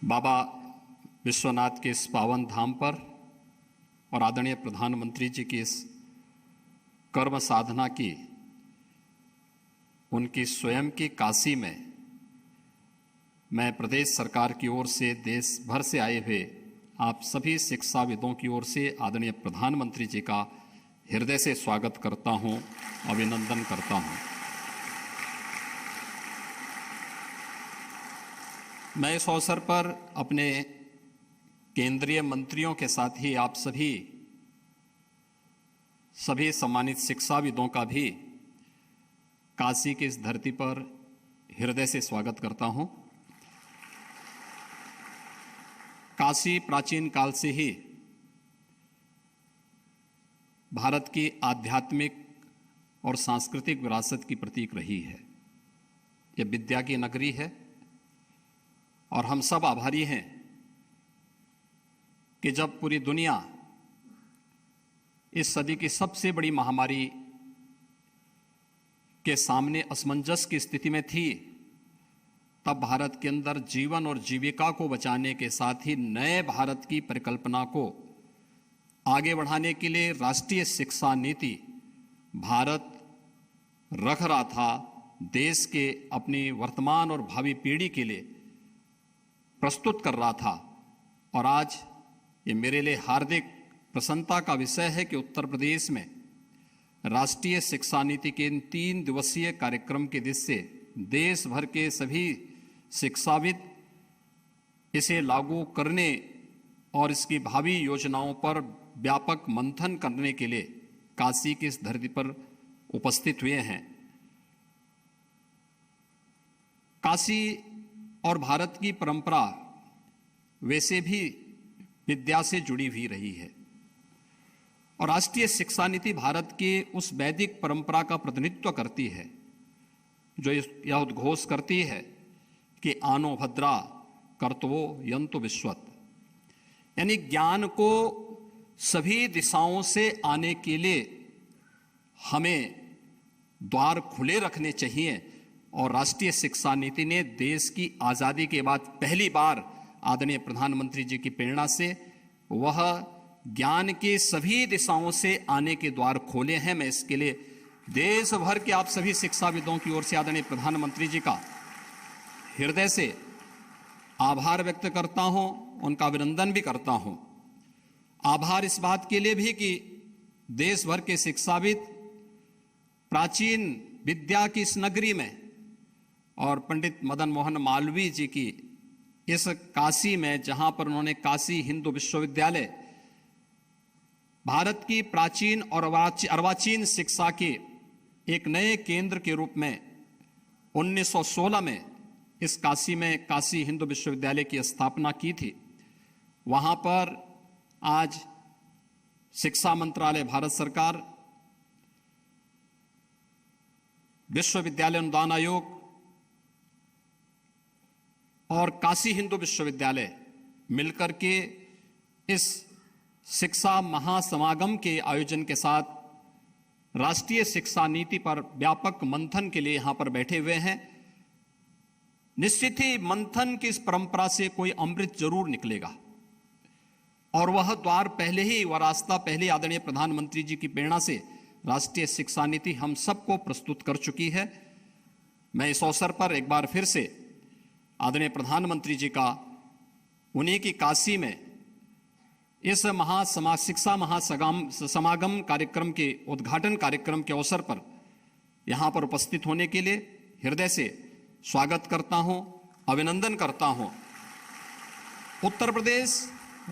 बाबा विश्वनाथ के इस पावन धाम पर और आदरणीय प्रधानमंत्री जी की इस कर्म साधना की उनकी स्वयं की काशी में मैं प्रदेश सरकार की ओर से देश भर से आए हुए आप सभी शिक्षाविदों की ओर से आदरणीय प्रधानमंत्री जी का हृदय से स्वागत करता हूं, अभिनंदन करता हूं। मैं इस अवसर पर अपने केंद्रीय मंत्रियों के साथ ही आप सभी सम्मानित शिक्षाविदों का भी काशी की इस धरती पर हृदय से स्वागत करता हूं। काशी प्राचीन काल से ही भारत की आध्यात्मिक और सांस्कृतिक विरासत की प्रतीक रही है। यह विद्या की नगरी है और हम सब आभारी हैं कि जब पूरी दुनिया इस सदी की सबसे बड़ी महामारी के सामने असमंजस की स्थिति में थी, तब भारत के अंदर जीवन और जीविका को बचाने के साथ ही नए भारत की परिकल्पना को आगे बढ़ाने के लिए राष्ट्रीय शिक्षा नीति भारत रख रहा था। देश के अपनी वर्तमान और भावी पीढ़ी के लिए प्रस्तुत कर रहा था। और आज ये मेरे लिए हार्दिक प्रसन्नता का विषय है कि उत्तर प्रदेश में राष्ट्रीय शिक्षा नीति के इन 3 दिवसीय कार्यक्रम के दृष्टि से देश भर के सभी शिक्षाविद इसे लागू करने और इसकी भावी योजनाओं पर व्यापक मंथन करने के लिए काशी की इस धरती पर उपस्थित हुए हैं। काशी और भारत की परंपरा वैसे भी विद्या से जुड़ी हुई रही है और राष्ट्रीय शिक्षा नीति भारत के उस वैदिक परंपरा का प्रतिनिधित्व करती है जो यह उद्घोष करती है कि आनो भद्रा कर्तवो यंतु विश्वत, यानी ज्ञान को सभी दिशाओं से आने के लिए हमें द्वार खुले रखने चाहिए। और राष्ट्रीय शिक्षा नीति ने देश की आज़ादी के बाद पहली बार आदरणीय प्रधानमंत्री जी की प्रेरणा से वह ज्ञान के सभी दिशाओं से आने के द्वार खोले हैं। मैं इसके लिए देश भर के आप सभी शिक्षाविदों की ओर से आदरणीय प्रधानमंत्री जी का हृदय से आभार व्यक्त करता हूं, उनका अभिनंदन भी करता हूं। आभार इस बात के लिए भी कि देश भर के शिक्षाविद प्राचीन विद्या की इस नगरी में और पंडित मदन मोहन मालवीय जी की इस काशी में, जहां पर उन्होंने काशी हिंदू विश्वविद्यालय भारत की प्राचीन और अर्वाचीन शिक्षा के एक नए केंद्र के रूप में 1916 में इस काशी में काशी हिंदू विश्वविद्यालय की स्थापना की थी। वहां पर आज शिक्षा मंत्रालय भारत सरकार, विश्वविद्यालय अनुदान आयोग और काशी हिंदू विश्वविद्यालय मिलकर के इस शिक्षा महासमागम के आयोजन के साथ राष्ट्रीय शिक्षा नीति पर व्यापक मंथन के लिए यहां पर बैठे हुए हैं। निश्चित ही मंथन की इस परंपरा से कोई अमृत जरूर निकलेगा और वह द्वार पहले ही, वह रास्ता पहले आदरणीय प्रधानमंत्री जी की प्रेरणा से राष्ट्रीय शिक्षा नीति हम सबको प्रस्तुत कर चुकी है। मैं इस अवसर पर एक बार फिर से आदरणीय प्रधानमंत्री जी का उन्हीं की काशी में इस शिक्षा महासमागम कार्यक्रम के उद्घाटन कार्यक्रम के अवसर पर यहां पर उपस्थित होने के लिए हृदय से स्वागत करता हूं, अभिनंदन करता हूं। उत्तर प्रदेश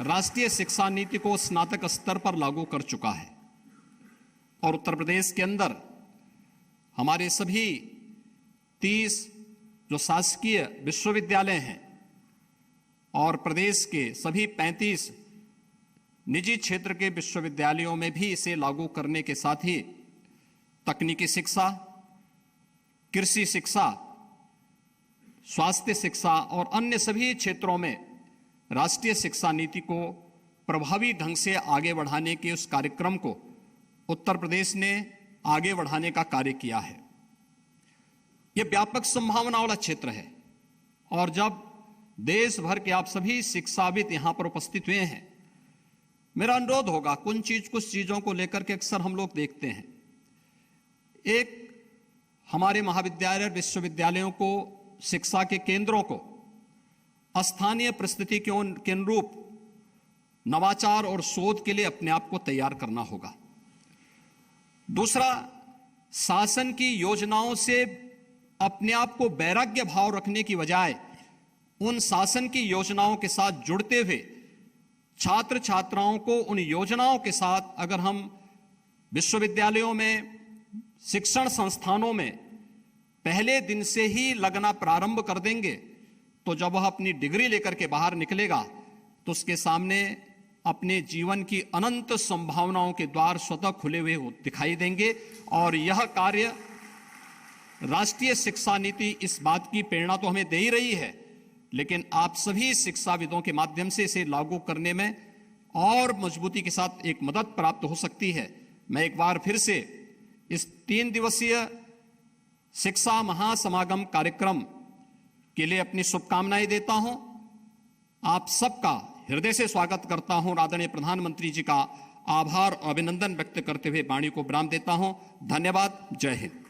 राष्ट्रीय शिक्षा नीति को स्नातक स्तर पर लागू कर चुका है और उत्तर प्रदेश के अंदर हमारे सभी 30 जो शासकीय विश्वविद्यालय हैं और प्रदेश के सभी 35 निजी क्षेत्र के विश्वविद्यालयों में भी इसे लागू करने के साथ ही तकनीकी शिक्षा, कृषि शिक्षा, स्वास्थ्य शिक्षा और अन्य सभी क्षेत्रों में राष्ट्रीय शिक्षा नीति को प्रभावी ढंग से आगे बढ़ाने के उस कार्यक्रम को उत्तर प्रदेश ने आगे बढ़ाने का कार्य किया है। यह व्यापक संभावना वाला क्षेत्र है और जब देश भर के आप सभी शिक्षाविद यहां पर उपस्थित हुए हैं। मेरा अनुरोध होगा, कुछ चीजों को लेकर के अक्सर हम लोग देखते हैं। एक, हमारे महाविद्यालय विश्वविद्यालयों को, शिक्षा के केंद्रों को स्थानीय परिस्थिति के अनुरूप नवाचार और शोध के लिए अपने आप को तैयार करना होगा। दूसरा, शासन की योजनाओं से अपने आप को वैराग्य भाव रखने की बजाय उन शासन की योजनाओं के साथ जुड़ते हुए छात्र छात्राओं को उन योजनाओं के साथ, अगर हम विश्वविद्यालयों में, शिक्षण संस्थानों में पहले दिन से ही लगना प्रारंभ कर देंगे, तो जब वह अपनी डिग्री लेकर के बाहर निकलेगा तो उसके सामने अपने जीवन की अनंत संभावनाओं के द्वार स्वतः खुले हुए दिखाई देंगे। और यह कार्य राष्ट्रीय शिक्षा नीति इस बात की प्रेरणा तो हमें दे ही रही है, लेकिन आप सभी शिक्षाविदों के माध्यम से इसे लागू करने में और मजबूती के साथ एक मदद प्राप्त हो सकती है। मैं एक बार फिर से इस 3 दिवसीय शिक्षा महासमागम कार्यक्रम के लिए अपनी शुभकामनाएं देता हूं। आप सबका हृदय से स्वागत करता हूं। आदरणीय प्रधानमंत्री जी का आभार और अभिनंदन व्यक्त करते हुए वाणी को विराम देता हूं। धन्यवाद। जय हिंद।